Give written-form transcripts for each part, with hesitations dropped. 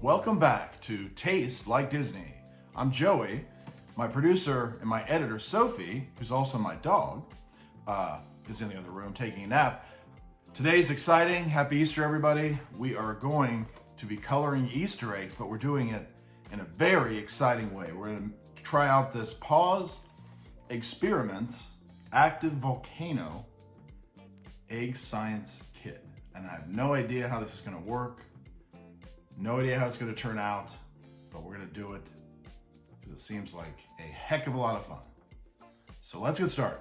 Welcome back to Taste Like Disney. I'm Joey. My producer and my editor, Sophie, who's also my dog, is in the other room taking a nap. Today's exciting. Happy Easter, everybody. We are going to be coloring Easter eggs, but we're doing it in a very exciting way. We're going to try out this PAAS Experiments Active Volcano Egg Science Kit. And I have no idea how this is going to work. No idea how it's going to turn out, but we're going to do it because it seems like a heck of a lot of fun. So let's get started.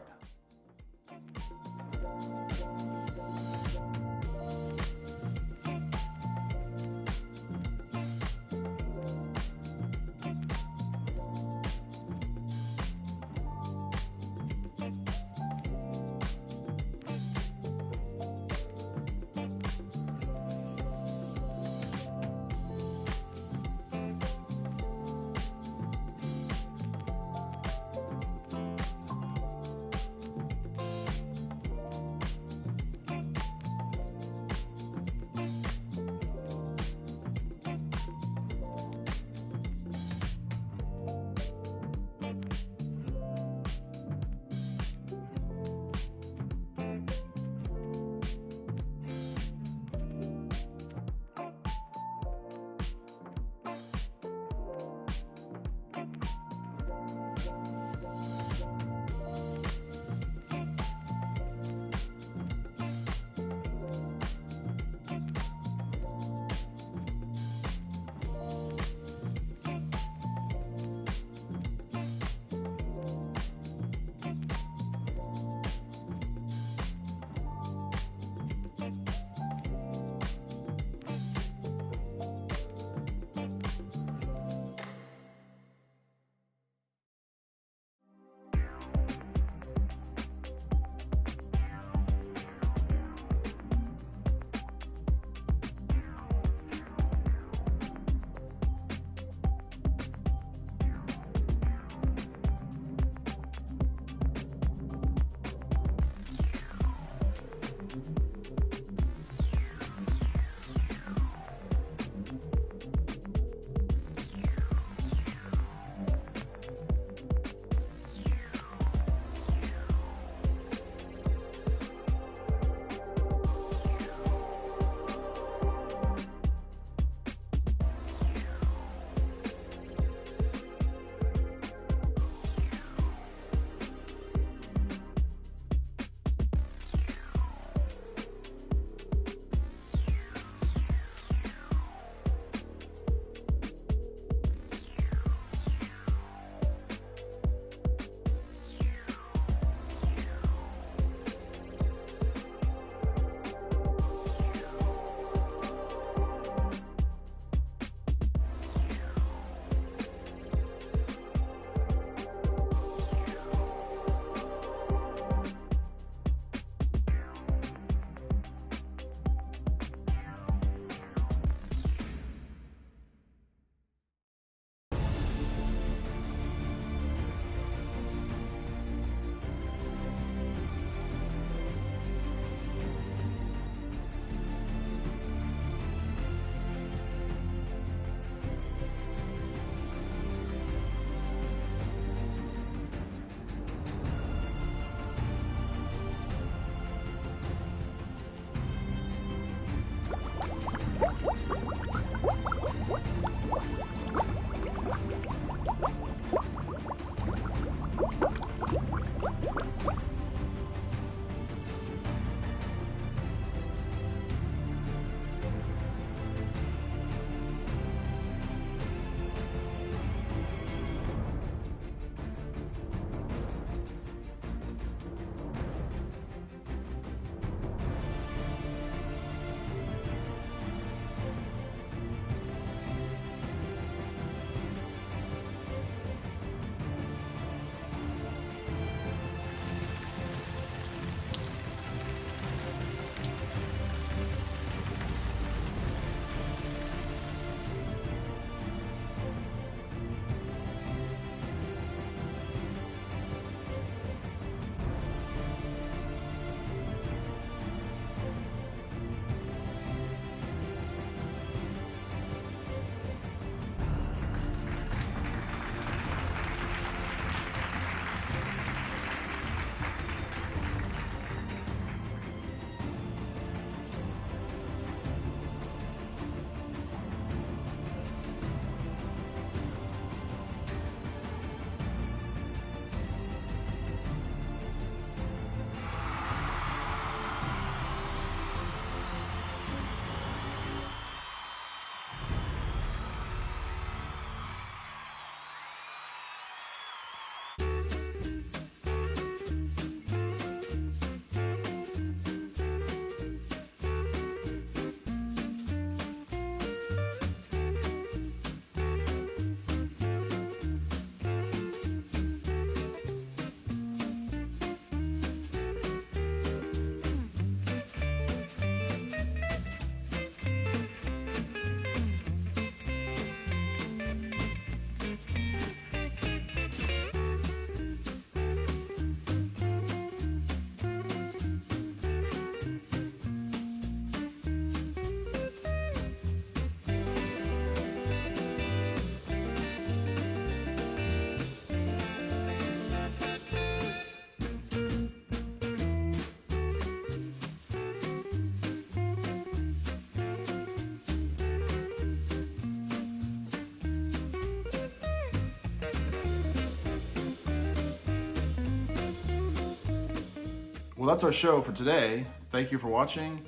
Well, that's our show for today. Thank you for watching.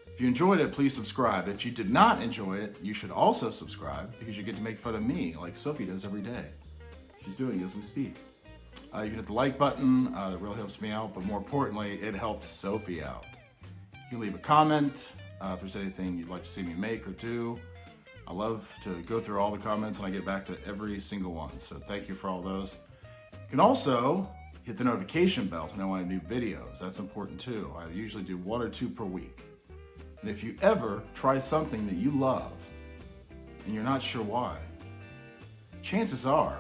If you enjoyed it, please subscribe. If you did not enjoy it, you should also subscribe because you get to make fun of me like Sophie does every day. She's doing it as we speak. You can hit the like button. That really helps me out, but more importantly, it helps Sophie out. You can leave a comment if there's anything you'd like to see me make or do. I love to go through all the comments and I get back to every single one. So thank you for all those. You can also hit the notification bell to know when I do videos. That's important too. I usually do 1 or 2 per week. And if you ever try something that you love and you're not sure why, chances are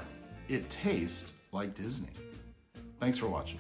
it tastes like Disney. Thanks for watching.